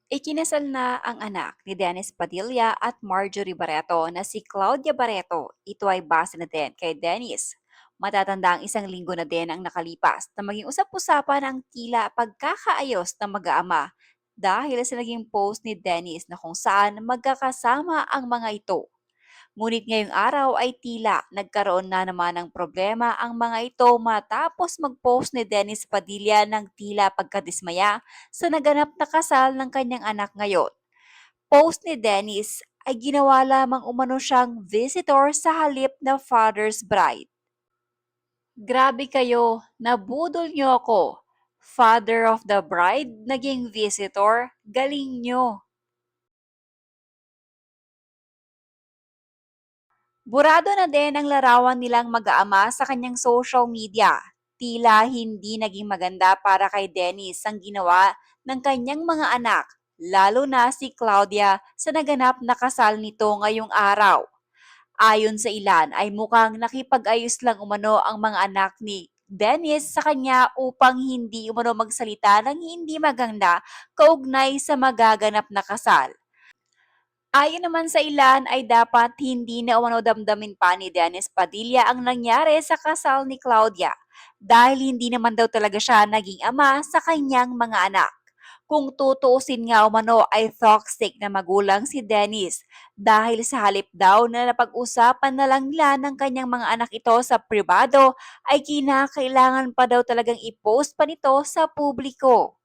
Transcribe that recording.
Ikinasal na ang anak ni Dennis Padilla at Marjorie Barreto na si Claudia Barreto. Ito ay base na din kay Dennis. Matatanda ang isang linggo na din ang nakalipas na maging usap-usapan ang tila pagkakaayos ng mag-aama dahil sa naging post ni Dennis na kung saan magkakasama ang mga ito. Ngunit ngayong araw ay tila nagkaroon na naman ng problema ang mga ito matapos mag-post ni Dennis Padilla ng tila pagkadismaya sa naganap na kasal ng kanyang anak ngayon. Post ni Dennis ay ginawa lamang umano siyang visitor sa halip na father's bride. Grabe kayo, nabudol niyo ako. Father of the bride, naging visitor, galing niyo. Burado na din ang larawan nilang mag-aama sa kanyang social media. Tila hindi naging maganda para kay Dennis ang ginawa ng kanyang mga anak, lalo na si Claudia sa naganap na kasal nito ngayong araw. Ayon sa ilan ay mukhang nakipag-ayos lang umano ang mga anak ni Dennis sa kanya upang hindi umano magsalita ng hindi maganda kaugnay sa magaganap na kasal. Ayon naman sa ilan ay dapat hindi na umano damdamin pa ni Dennis Padilla ang nangyari sa kasal ni Claudia dahil hindi naman daw talaga siya naging ama sa kanyang mga anak. Kung tutuusin nga umano ay toxic na magulang si Dennis dahil sa halip daw na napag-usapan na lang nila ng kanyang mga anak ito sa pribado ay kinakailangan pa daw talagang i-post pa nito sa publiko.